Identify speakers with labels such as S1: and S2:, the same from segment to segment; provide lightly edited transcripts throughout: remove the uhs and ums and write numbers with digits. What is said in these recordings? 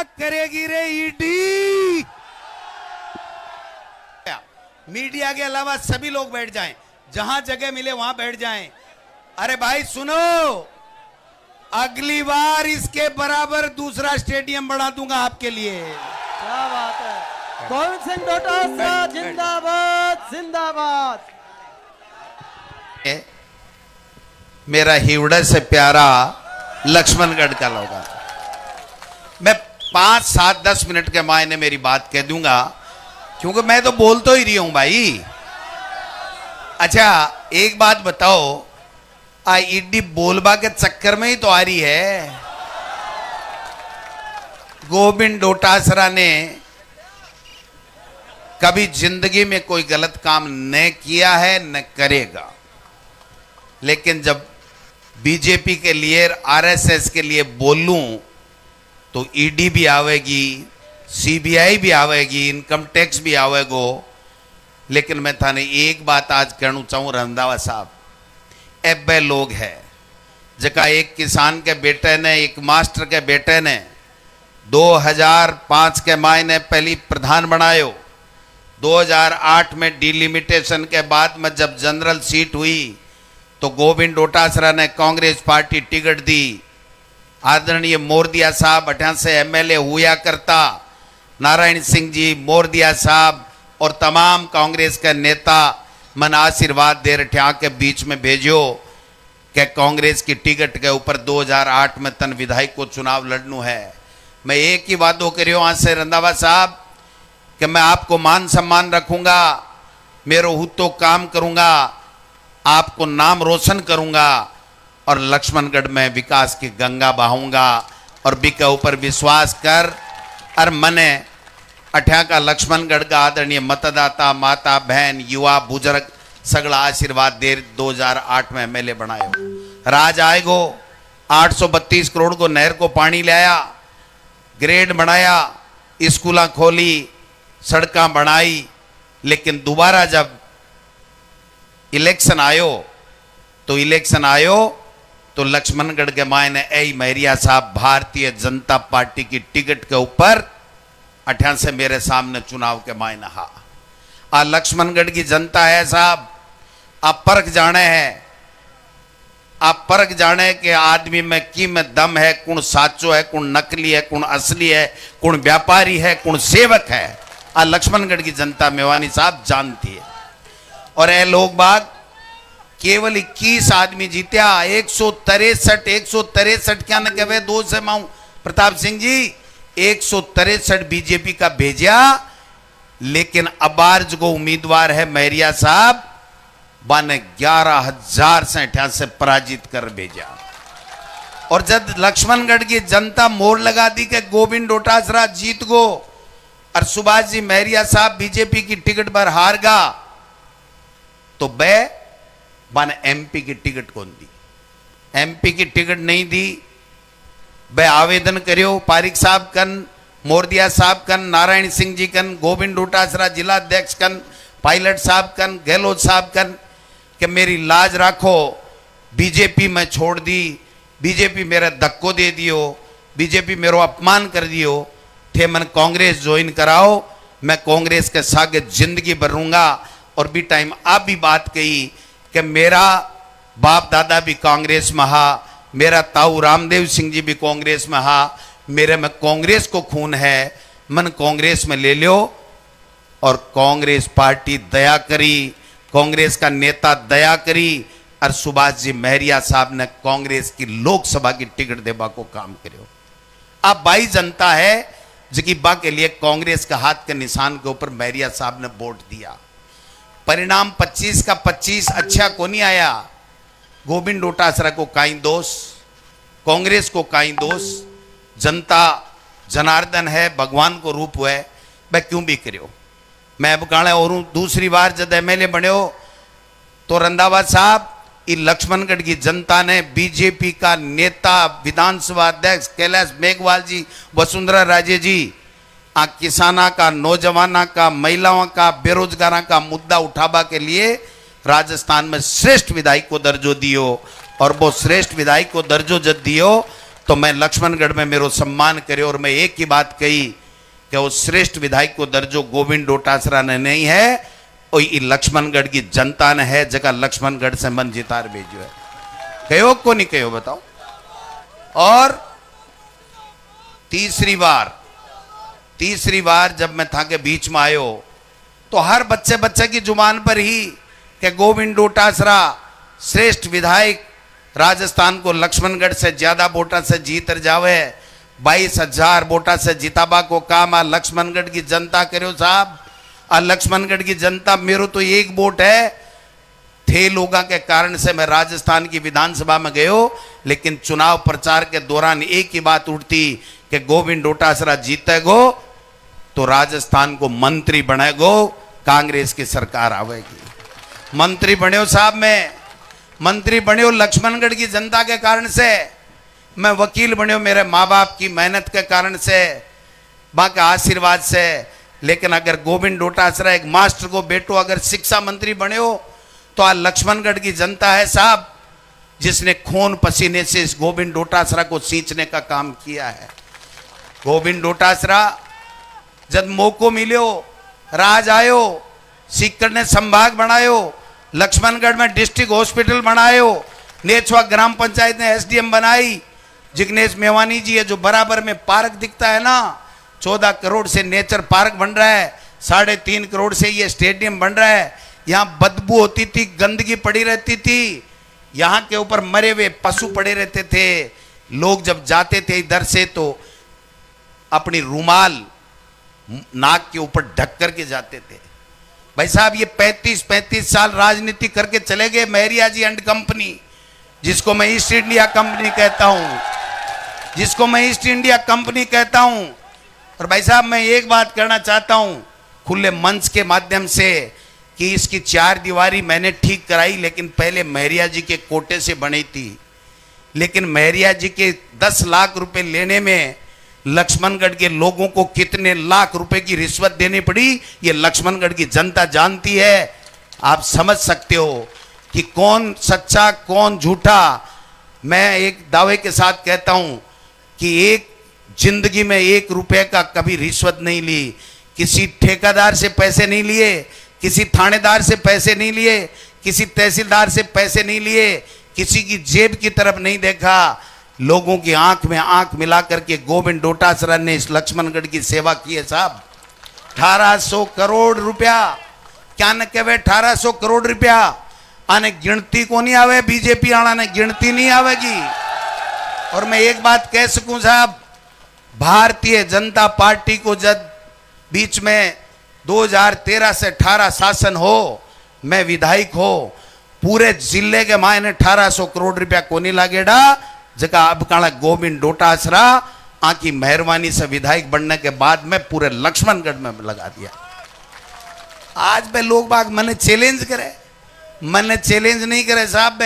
S1: क्या करेगी रे ईडी। मीडिया के अलावा सभी लोग बैठ जाएं, जहां जगह मिले वहां बैठ जाएं। अरे भाई सुनो, अगली बार इसके बराबर दूसरा स्टेडियम बना दूंगा आपके लिए।
S2: क्या बात है। गोविंद सिंह डोटासरा जिंदाबाद जिंदाबाद।
S1: मेरा हिवड़े से प्यारा लक्ष्मणगढ़ का लोग, मैं 5, 7, 10 मिनट के मायने मेरी बात कह दूंगा, क्योंकि मैं तो बोल तो ही रही हूं भाई। अच्छा एक बात बताओ, ईडी बोलबा के चक्कर में ही तो आ रही है। गोविंद डोटासरा ने कभी जिंदगी में कोई गलत काम न किया है न करेगा, लेकिन जब बीजेपी के लिए, आरएसएस के लिए बोलूं तो ईडी भी आवेगी, सीबीआई भी आवेगी, इनकम टैक्स भी आवेगो। लेकिन मैं थाने एक बात आज कहना चाहूं रंधावा साहब, एब्बे लोग है जका एक किसान के बेटे ने, एक मास्टर के बेटे ने 2005 के मायने पहली प्रधान बनायो, 2008 में डिलिमिटेशन के बाद में जब जनरल सीट हुई तो गोविंद डोटासरा ने कांग्रेस पार्टी टिकट दी। आदरणीय मोरदिया साहब अठा से एमएलए हुआ करता, नारायण सिंह जी, मोरदिया साहब और तमाम कांग्रेस के नेता मन आशीर्वाद दे रहे के बीच में भेजो कि कांग्रेस की टिकट के ऊपर 2008 में तन विधायक को चुनाव लड़नू है। मैं एक ही वादो करियो आज से रंधावा साहब कि मैं आपको मान सम्मान रखूंगा, मेरो हुतो काम करूंगा, आपको नाम रोशन करूंगा और लक्ष्मणगढ़ में विकास की गंगा बहाऊंगा। और बिके ऊपर विश्वास कर, और मने अठ्या का लक्ष्मणगढ़ का आदरणीय मतदाता, माता बहन, युवा, बुजुर्ग सगला आशीर्वाद दे 2008 में एमएलए बनायो। राज आएगो 832 करोड़ को नहर को पानी लाया, ग्रेड बनाया, स्कूल खोली, सड़क बनाई। लेकिन दोबारा जब इलेक्शन आयो तो लक्ष्मणगढ़ के मायने ए महरिया साहब भारतीय जनता पार्टी की टिकट के ऊपर अठ्या से मेरे सामने चुनाव के मायने हा। लक्ष्मणगढ़ की जनता है साहब, आप परख जाने हैं, आप परख जाने के आदमी में की में दम है, कौन साचो है, कौन नकली है, कौन असली है, कौन व्यापारी है, कौन सेवक है। लक्ष्मणगढ़ की जनता मेवानी साहब जानती है। और ये लोग बाग केवल 21 आदमी जीत्या, 163 क्या न कहे दो से माऊ प्रताप सिंह जी, 163 बीजेपी का भेजा। लेकिन अबार्ज को उम्मीदवार है महरिया साहब, बाने 11,000 से पराजित कर भेजा। और जब लक्ष्मणगढ़ की जनता मोर लगा दी कि गोविंद डोटासरा जीत गो और सुभाष जी महरिया साहब बीजेपी की टिकट पर हार गा, तो बाने एमपी की टिकट कौन दी? एमपी की टिकट नहीं दी। बे आवेदन करियो पारिक साहब कन, मोरदिया साहब कन, नारायण सिंह जी कन, गोविंद डोटासरा जिला अध्यक्ष कन, पायलट साहब कन, गहलोत साहब कन कि मेरी लाज राखो, बीजेपी में छोड़ दी, बीजेपी मेरा धक्को दे दियो, बीजेपी मेरो अपमान कर दियो, थे मन कांग्रेस ज्वाइन कराओ, मैं कांग्रेस के सागे जिंदगी भर रहूंगा। और भी टाइम आप भी बात कही कि मेरा बाप दादा भी कांग्रेस में हा, मेरा ताऊ रामदेव सिंह जी भी कांग्रेस में हा, मेरे में कांग्रेस को खून है, मन कांग्रेस में ले लो। और कांग्रेस पार्टी दया करी, कांग्रेस का नेता दया करी और सुभाष जी महरिया साहब ने कांग्रेस की लोकसभा की टिकट देवा को काम करो। अब भाई जनता है जिकी बा के लिए कांग्रेस का हाथ के निशान के ऊपर महरिया साहब ने वोट दिया। परिणाम 25 का 25 अच्छा को नहीं आया। गोविंद डोटासरा को काई दोष, कांग्रेस को काई दोष, जनता जनार्दन है, भगवान को रूप हुआ है, मैं क्यों भी करो। मैं अब कहना और दूसरी बार जब एमएलए बने हो तो रंधावा साहब, इस लक्ष्मणगढ़ की जनता ने बीजेपी का नेता, विधानसभा अध्यक्ष कैलाश मेघवाल जी, वसुंधरा राजे जी, किसाना का, नौजवाना का, महिलाओं का, बेरोजगारों का मुद्दा उठावा के लिए राजस्थान में श्रेष्ठ विधायक को दर्जो दियो। और वो श्रेष्ठ विधायक को दर्जो जब दियो तो मैं लक्ष्मणगढ़ में मेरो सम्मान करे और मैं एक ही बात कही कि वो श्रेष्ठ विधायक को दर्जो गोविंद डोटासरा ने नहीं है, और ये लक्ष्मणगढ़ की जनता ने है, जगह लक्ष्मणगढ़ से मन जितार भेजो है। कहो को नहीं कहो बताओ। और तीसरी बार जब मैं था के बीच में आयो तो हर बच्चे की जुबान पर ही कि गोविंद डोटासरा श्रेष्ठ विधायक, राजस्थान को लक्ष्मणगढ़ से ज्यादा वोटा से जीत जावे, 22,000 वोटा से जिताबा को काम आ लक्ष्मणगढ़ की जनता करो साहब। आ लक्ष्मणगढ़ की जनता, मेरो तो एक वोट है, थे लोगों के कारण से मैं राजस्थान की विधानसभा में गयो, लेकिन चुनाव प्रचार के दौरान एक ही बात उठती कि गोविंद डोटासरा जीतेगो तो राजस्थान को मंत्री बनेगो, कांग्रेस की सरकार आवेगी। मंत्री बने साहब, मैं मंत्री बने लक्ष्मणगढ़ की जनता के कारण से, मैं वकील बने मेरे माँ बाप की मेहनत के कारण से, बाकी आशीर्वाद से। लेकिन अगर गोविंद डोटासरा एक मास्टर को बेटो अगर शिक्षा मंत्री बने हो तो आज लक्ष्मणगढ़ की जनता है साहब, जिसने खून पसीने से इस गोविंद डोटासरा को सींचने का काम किया है। गोविंद डोटासरा जब मौको मिलो, राज आयो, सीकर ने संभाग बनायो, लक्ष्मणगढ़ में डिस्ट्रिक्ट हॉस्पिटल बनायो, नेछवा ग्राम पंचायत ने एसडीएम बनाई, जिग्नेश मेवानी जी है जो बराबर में पार्क दिखता है ना, 14 करोड़ से नेचर पार्क बन रहा है, 3.5 करोड़ से ये स्टेडियम बन रहा है। यहाँ बदबू होती थी, गंदगी पड़ी रहती थी, यहाँ के ऊपर मरे हुए पशु पड़े रहते थे। लोग जब जाते थे इधर से तो अपनी रुमाल नाक के ऊपर ढक करके जाते थे। भाई साहब ये 35 साल राजनीति करके चले गए महरिया जी एंड कंपनी, जिसको मैं ईस्ट इंडिया कंपनी कहता हूं, और भाई साहब मैं एक बात कहना चाहता हूं खुले मंच के माध्यम से कि इसकी 4 दीवारी मैंने ठीक कराई, लेकिन पहले महरिया जी के कोटे से बनी थी। लेकिन महरिया जी के 10 लाख रुपए लेने में लक्ष्मणगढ़ के लोगों को कितने लाख रुपए की रिश्वत देनी पड़ी, ये लक्ष्मणगढ़ की जनता जानती है। आप समझ सकते हो कि कौन सच्चा कौन झूठा। मैं एक दावे के साथ कहता हूं कि एक जिंदगी में 1 रुपए का कभी रिश्वत नहीं ली, किसी ठेकेदार से पैसे नहीं लिए, किसी थानेदार से पैसे नहीं लिए, किसी तहसीलदार से पैसे नहीं लिए, किसी की जेब की तरफ नहीं देखा। लोगों की आंख में आंख मिला करके गोविंद डोटासरा ने इस लक्ष्मणगढ़ की सेवा की है साहब। 1800 करोड़ रुपया, क्या न कहे 1800 करोड़ रुपया आने गिनती को नहीं आवे, बीजेपी आना ने गिनती नहीं आवेगी। और मैं एक बात कह सकूं साहब, भारतीय जनता पार्टी को जब बीच में 2013 से 18 शासन हो, मैं विधायक हो, पूरे जिले के मायने 1800 करोड़ रुपया को नहीं लागेड़ा, जगह अब काला गोविंद डोटासरा आकी मेहरबानी से विधायक बनने के बाद में पूरे लक्ष्मणगढ़ में लगा दिया। आज बे लोग बाग मैंने चैलेंज करे, मैंने चैलेंज नहीं करे साहब,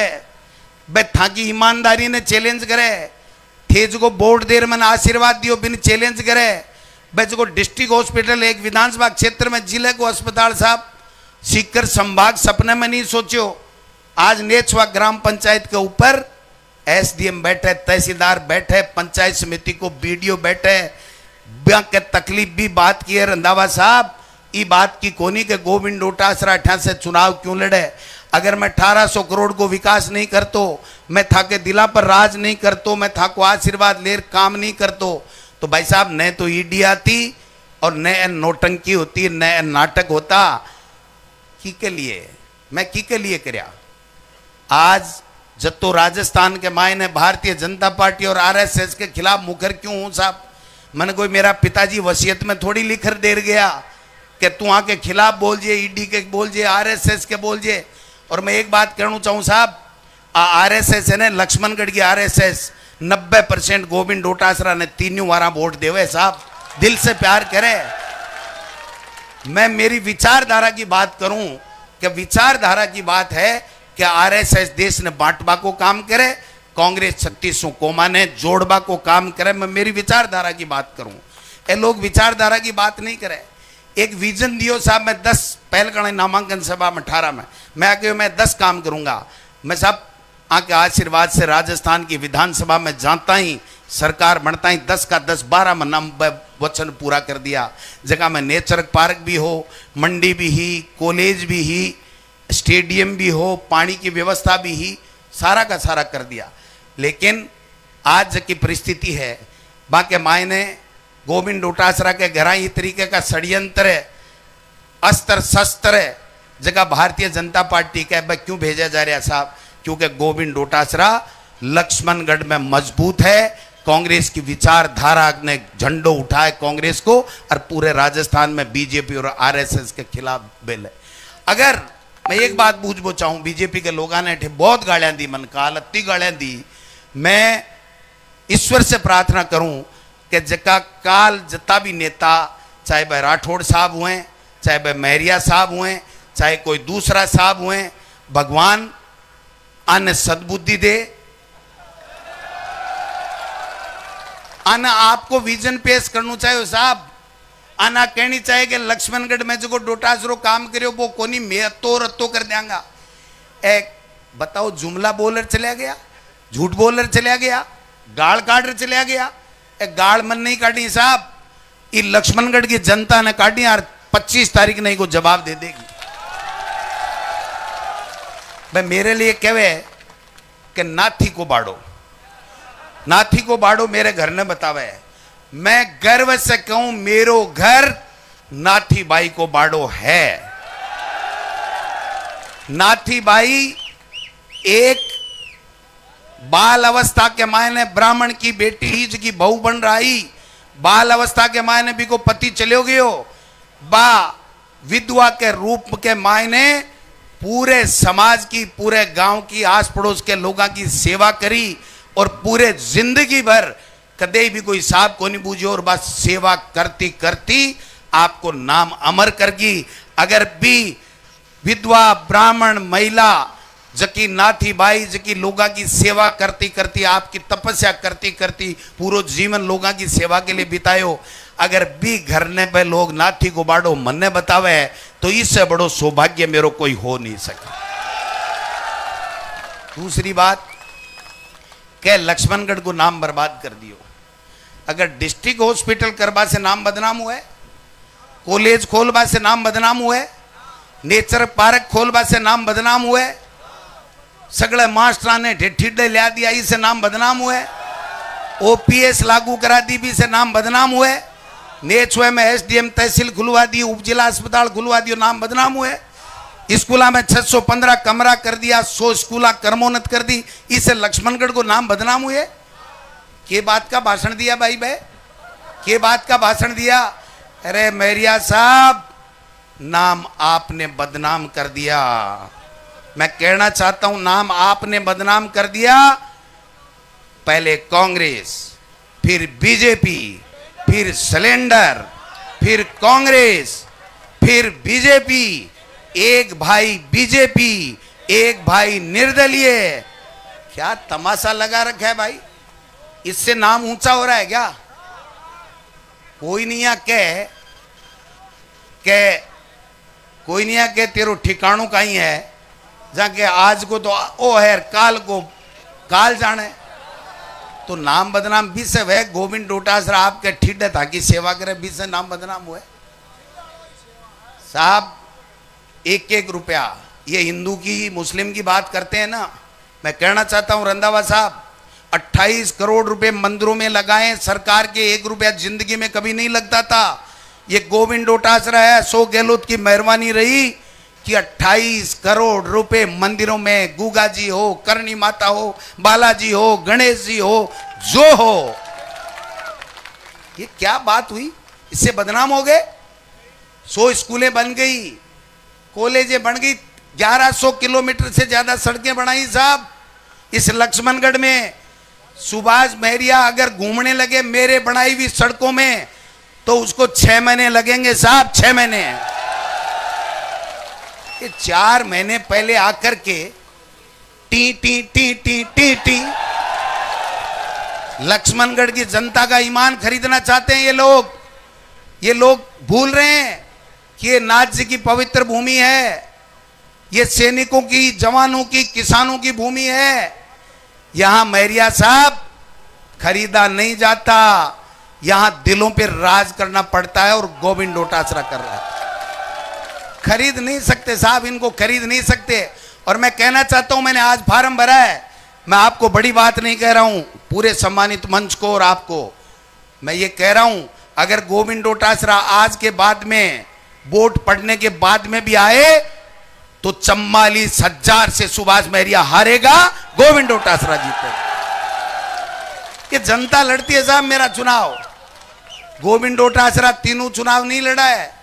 S1: बे थाकी ईमानदारी ने चैलेंज करे थे, जो बोर्ड देर मैंने आशीर्वाद दियो बिन चैलेंज करे। बे जो डिस्ट्रिक्ट हॉस्पिटल एक विधानसभा क्षेत्र में जिले को अस्पताल साहब सीकर संभाग सपने में नहीं सोचो। आज नेछवा ग्राम पंचायत के ऊपर एसडीएम बैठे, तहसीलदार बैठे, पंचायत समिति को बीडीओ बैठे, के तकलीफ भी बात की है रंधावा साहब, ये बात की कोनी के गोविंद डोटासरा अठा से चुनाव क्यों लड़े। अगर मैं 1800 करोड़ को विकास नहीं करतो, मैं था के दिला पर राज नहीं करतो, मैं था को आशीर्वाद ले काम नहीं करतो, तो भाई साहब न तो ईडी आती और न नोटंकी होती, न नाटक होता। की के लिए मैं की के लिए करया। आज जब तो राजस्थान के मायने भारतीय जनता पार्टी और आरएसएस के खिलाफ मुखर क्यों हूं साहब। मैंने कोई मेरा पिताजी वसीयत में थोड़ी लिखर दे गया कि तू आके खिलाफ बोल जे, ईडी के बोल जे, आरएसएस के बोल जे। और मैं एक बात कहना चाहूँ साहब, आरएसएस है ना, लक्ष्मणगढ़ की आरएसएस 90% गोविंद डोटासरा ने 3 बार वोट देवे साहब, दिल से प्यार करे। मैं मेरी विचारधारा की बात करूं कि विचारधारा की बात है कि आरएसएस देश ने बांटवा को काम करे, कांग्रेस 36 कोमा ने जोड़वा को काम करे। मैं मेरी विचारधारा की बात करूं, ये लोग विचारधारा की बात नहीं करे। एक विजन दियो साहब, मैं 10 पहल करने नामांकन सभा में 18 में मैं आके मैं 10 काम करूंगा। मैं साहब आके आशीर्वाद से राजस्थान की विधानसभा में जाता ही सरकार बनता ही 10 का 10 12 महीना वचन पूरा कर दिया। जगह में नेचर पार्क भी हो, मंडी भी ही, कॉलेज भी ही, स्टेडियम भी हो, पानी की व्यवस्था भी ही, सारा का सारा कर दिया। लेकिन आज की परिस्थिति है बाकी मायने गोविंद डोटासरा के घर ये तरीके का षड्यंत्र है, अस्त्र शस्त्र है जगह भारतीय जनता पार्टी का भाई क्यों भेजा जा रहा है साहब? क्योंकि गोविंद डोटासरा लक्ष्मणगढ़ में मजबूत है, कांग्रेस की विचारधारा ने झंडो उठाए कांग्रेस को, और पूरे राजस्थान में बीजेपी और आरएसएस के खिलाफ बिल है। अगर मैं एक बात पूछना चाहूं, बीजेपी के लोगों ने बहुत गालियां दी, मन काल अति गालियां दी। मैं ईश्वर से प्रार्थना करूं कि जका काल जितना भी नेता, चाहे वह राठौड़ साहब हुए, चाहे वह महरिया साहब हुए, चाहे कोई दूसरा साहब हुए, भगवान अन्य सद्बुद्धि दे, आना आपको विजन पेश करना चाहिए साहब। आना कहनी चाहिए कि लक्ष्मणगढ़ में जो डोटासरो काम करो वो कोनी मैं तो रत्तो कर देंगा। एक बताओ, जुमला बोलर चला गया, झूठ बोलर चला गया, गाल काटर चला गया। एक गाल मन नहीं काटी साहब, ये लक्ष्मणगढ़ की जनता ने काटी यार, 25 तारीख नहीं को जवाब दे देगी। भाई मेरे लिए कहे कि नाथी को बाड़ो, नाथी को बाड़ो मेरे घर ने बतावे। मैं गर्व से कहूं मेरो घर नाथी बाई को बाड़ो है। नाथी बाई एक बाल अवस्था के मायने ब्राह्मण की बेटी हीज की बहू बन रही, बाल अवस्था के मायने भी को पति चले गयो, बा विधवा के रूप के मायने पूरे समाज की, पूरे गांव की, आस पड़ोस के लोगों की सेवा करी, और पूरे जिंदगी भर कदे भी कोई हिसाब को नहीं बूझो, और बस सेवा करती करती आपको नाम अमर करगी। अगर भी विधवा ब्राह्मण महिला जकी नाथी बाई जकी लोगों की सेवा करती करती, आपकी तपस्या करती करती पूरा जीवन लोगों की सेवा के लिए बितायो, अगर भी घर ने पे लोग नाथी को बाड़ो मन ने बतावे तो इससे बड़ो सौभाग्य मेरो कोई हो नहीं सके। दूसरी बात के लक्ष्मणगढ़ को नाम बर्बाद कर दियो। अगर डिस्ट्रिक्ट हॉस्पिटल करवा से नाम बदनाम हुए, कॉलेज खोलवा से नाम बदनाम हुए, नेचर पार्क खोलवा से नाम बदनाम हुए, सगले मास्टर ने ठिड्डे लिया दिया इसे नाम बदनाम हुए, ओपीएस लागू करा दी भी से नाम बदनाम हुए, नेचुए में एसडीएम तहसील खुलवा दी, उपजिला अस्पताल खुलवा दियो, नाम बदनाम हुए, स्कूला में 615 कमरा कर दिया, 100 स्कूला कर्मोन्नत कर दी, इसे लक्ष्मणगढ़ को नाम बदनाम हुए। के बात का भाषण दिया भाई बे, के बात का भाषण दिया? अरे महरिया साहब, नाम आपने बदनाम कर दिया। मैं कहना चाहता हूं नाम आपने बदनाम कर दिया। पहले कांग्रेस, फिर बीजेपी, फिर सिलेंडर, फिर कांग्रेस, फिर बीजेपी, एक भाई बीजेपी, एक भाई निर्दलीय। क्या तमाशा लगा रखा है भाई? इससे नाम ऊंचा हो रहा है क्या? कोई नहीं आ के कोई नहीं आ के तेरो ठिकाणों का ही है, जाके आज को तो ओ है, काल को काल जाने। तो नाम बदनाम भी से है। गोविंद डोटासरा आपके ठिड्डे था कि सेवा करे, भी से नाम बदनाम हुए साहब। एक एक रुपया, ये हिंदू की मुस्लिम की बात करते हैं ना, मैं कहना चाहता हूं रंधावा साहब, 28 करोड़ रुपए मंदिरों में लगाए, सरकार के 1 रुपया जिंदगी में कभी नहीं लगता था। ये गोविंद डोटासरा है, अशोक गहलोत की मेहरबानी रही कि 28 करोड़ रुपए मंदिरों में, गुगा जी हो, करणी माता हो, बालाजी हो, गणेश जी हो, जो हो। ये क्या बात हुई? इससे बदनाम हो गए। 100 स्कूलें बन गई, कॉलेजें बन गई, 1100 किलोमीटर से ज्यादा सड़कें बनाई साहब इस लक्ष्मणगढ़ में। सुभाष महरिया अगर घूमने लगे मेरे बनाई हुई सड़कों में तो उसको 6 महीने लगेंगे साहब, 6 महीने। ये 4 महीने पहले आकर के टी टी टी टी टी टी लक्ष्मणगढ़ की जनता का ईमान खरीदना चाहते हैं ये लोग भूल रहे हैं कि ये नाथ जी की पवित्र भूमि है, ये सैनिकों की, जवानों की, किसानों की भूमि है। यहां महरिया साहब खरीदा नहीं जाता, यहां दिलों पे राज करना पड़ता है और गोविंद डोटासरा कर रहा है। खरीद नहीं सकते साहब, इनको खरीद नहीं सकते। और मैं कहना चाहता हूं, मैंने आज फार्म भरा है, मैं आपको बड़ी बात नहीं कह रहा हूं, पूरे सम्मानित मंच को और आपको मैं ये कह रहा हूं, अगर गोविंद डोटासरा आज के बाद में वोट पड़ने के बाद में भी आए तो 44,000 से सुभाष महरिया हारेगा, गोविंद डोटासरा जीतेगा। ये जनता लड़ती है साहब मेरा चुनाव। गोविंद डोटासरा तीनों चुनाव नहीं लड़ा है,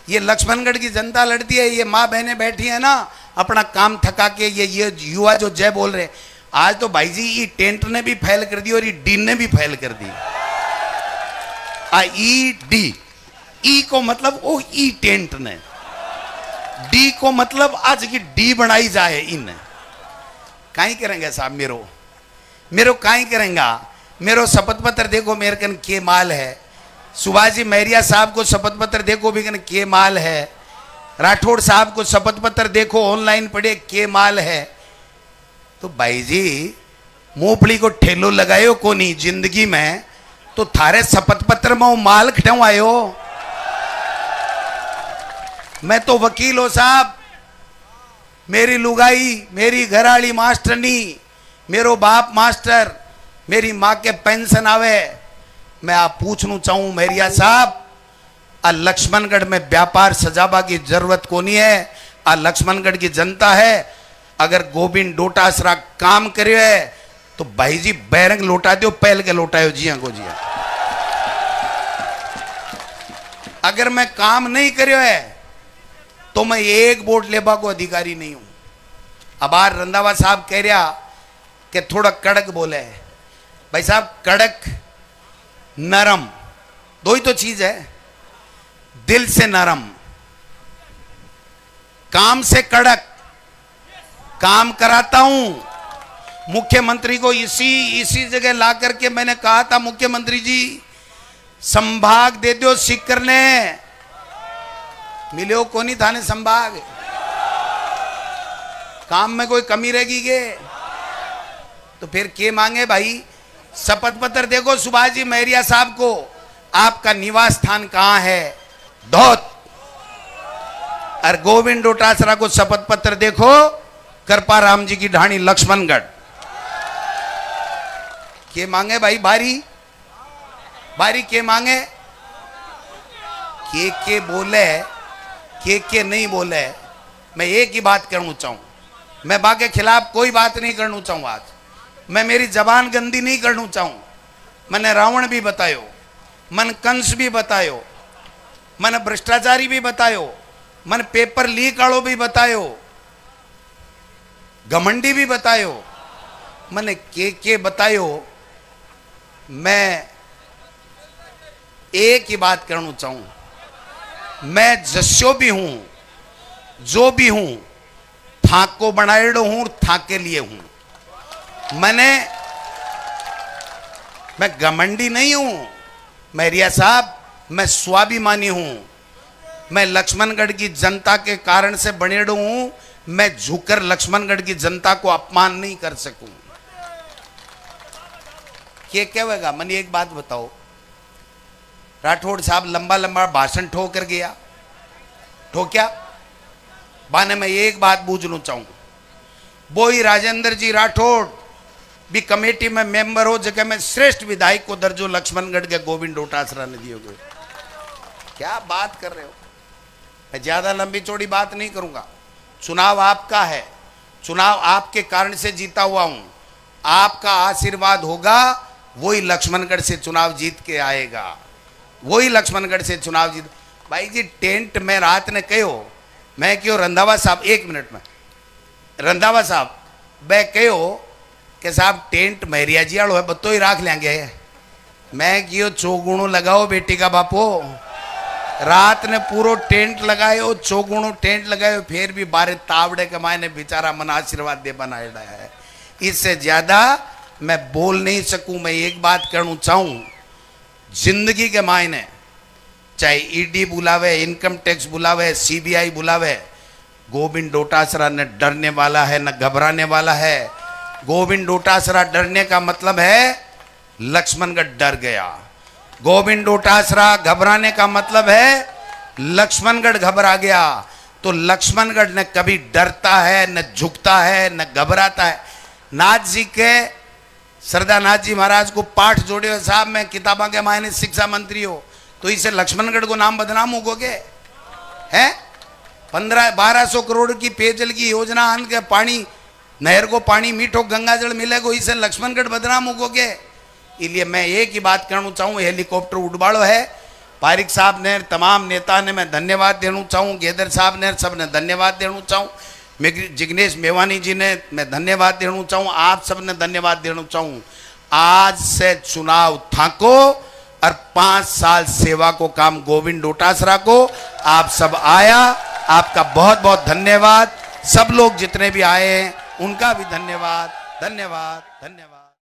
S1: ये लक्ष्मणगढ़ की जनता लड़ती है। ये माँ बहनें बैठी है ना, अपना काम थका के ये युवा जो जय बोल रहे, आज तो भाई जी ये टेंट ने भी फैल कर दी और ये डी ने भी फैल कर दी। ई डी, ई को मतलब ओ ई टेंट ने, डी को मतलब आज की डी बनाई जाए इन काई करेंगे साहब, मेरो काई करेंगा। मेरो शपथ पत्र देखो, मेरे कन के माल है। सुभाष जी महरिया साहब को शपथ पत्र देखो, भी कन के माल है। राठौड़ साहब को शपथ पत्र देखो, ऑनलाइन पढ़े, के माल है। तो भाई जी मूंगफली को ठेलो लगायो को नहीं जिंदगी में, तो थारे शपथ पत्र में वो माल खटाऊ आयो। मैं तो वकील हो साहब, मेरी लुगाई, मेरी घराली मास्टरनी, मेरो बाप मास्टर, मेरी माँ के पेंशन आवे। मैं आप पूछना चाहूं महरिया साहब, आ लक्ष्मणगढ़ में व्यापार सजाबा की जरूरत को नहीं है। आ लक्ष्मणगढ़ की जनता है, अगर गोविंद डोटासरा काम करे है तो भाई जी बैरंग लौटा दो, पहल के लौटायो जिया को जिया। अगर मैं काम नहीं करो है तो मैं एक वोट लेबा को अधिकारी नहीं हूं। अब आर रंधावा साहब कह रहा कि थोड़ा कड़क बोले, भाई साहब कड़क नरम दो ही तो चीज है। दिल से नरम, काम से कड़क। काम कराता हूं मुख्यमंत्री को, इसी जगह ला करके मैंने कहा था, मुख्यमंत्री जी संभाग दे दो सीकर ने, मिले को नहीं थाने संभाग, काम में कोई कमी रहेगी के? तो फिर के मांगे भाई? शपथ पत्र देखो सुभाष जी महरिया साहब को, आपका निवास स्थान कहां है? धौत। और गोविंद डोटासरा को शपथ पत्र देखो, कृपाराम जी की ढाणी लक्ष्मणगढ़। के मांगे भाई? बारी बारी के मांगे? के बोले, के नहीं बोले। मैं एक ही बात करना चाहूं, मैं बा के खिलाफ कोई बात नहीं करना चाहूं। आज मैं मेरी जबान गंदी नहीं करना चाहूं। मैंने रावण भी बतायो, मन कंस भी बतायो, मन भ्रष्टाचारी भी बतायो, मन पेपर लीक वालों भी बतायो, घमंडी भी बतायो, मैंने के बतायो। मैं एक ही बात करना चाहूं, मैं जस्यो भी हूं, जो भी हूं, थाक को बनाएड़ो हूं, थाक के लिए हूं। मैं घमंडी नहीं हूं महरिया साहब, मैं स्वाभिमानी हूं। मैं लक्ष्मणगढ़ की जनता के कारण से बनेड़ो हूं, मैं झुककर लक्ष्मणगढ़ की जनता को अपमान नहीं कर सकूं। क्या कहेगा? मैंने एक बात बताओ, राठौड़ साहब लंबा लंबा भाषण ठोक कर गया, ठोक्या बाने में एक बात बूझना चाहूं, वो ही राजेंद्र जी राठौड़ भी कमेटी में मेंबर हो, जगह में श्रेष्ठ विधायक को दर्जो लक्ष्मणगढ़ के गोविंद डोटासरा ने दिए गए। क्या बात कर रहे हो? मैं ज्यादा लंबी चौड़ी बात नहीं करूंगा। चुनाव आपका है, चुनाव आपके कारण से जीता हुआ हूं, आपका आशीर्वाद होगा, वही लक्ष्मणगढ़ से चुनाव जीत के आएगा, वही लक्ष्मणगढ़ से चुनाव जीत। भाई जी टेंट में रात ने कहो, मैं क्यों रंधावा साहब, एक मिनट में रंधावा साहब मैं कहो कि साहब टेंट महरिया जी आड़ो है, बत्तो ही राख लेंगे। मैं क्यों चौगुणों लगाओ बेटी का बापो, रात ने पूरा टेंट लगायो, चौगुणों टेंट लगायो, फिर भी बारे तावड़े के मायने बेचारा मन आशीर्वाद दे बनाया है। इससे ज्यादा मैं बोल नहीं सकूं। मैं एक बात कहना चाहूं, जिंदगी के मायने चाहे ईडी बुलावे, इनकम टैक्स बुलावे, सीबीआई बुलावे, गोविंद डोटासरा न डरने वाला है न घबराने वाला है। गोविंद डोटासरा डरने का मतलब है लक्ष्मणगढ़ डर गया। गोविंद डोटासरा घबराने का मतलब है लक्ष्मणगढ़ घबरा गया। तो लक्ष्मणगढ़ न कभी डरता है, न झुकता है, न घबराता है। नाथ जी के सरदार नाथ जी महाराज को पाठ जोड़े हो साहब, मैं किताबा के मायने शिक्षा मंत्री हो, तो इसे लक्ष्मणगढ़ को नाम बदनाम होगोगे है। 1200 करोड़ की पेयजल की योजना आन के पानी नहर को पानी मीठो गंगा जल मिलेगो, इसे लक्ष्मणगढ़ बदनाम होगोगे। इसलिए मैं एक ही बात कहना चाहूँ, हेलीकॉप्टर उड़बाड़ो है। पारिक साहब ने, तमाम नेता ने मैं धन्यवाद देना चाहूँ, गेदर साहब ने, सब ने धन्यवाद देना चाहूँ, मैं जिग्नेश मेवानी जी ने मैं धन्यवाद देना चाहूँ, आप सब ने धन्यवाद देना चाहूँ। आज से चुनाव थाको और 5 साल सेवा को काम गोविंद डोटासरा को आप सब आया, आपका बहुत बहुत धन्यवाद। सब लोग जितने भी आए हैं उनका भी धन्यवाद, धन्यवाद, धन्यवाद।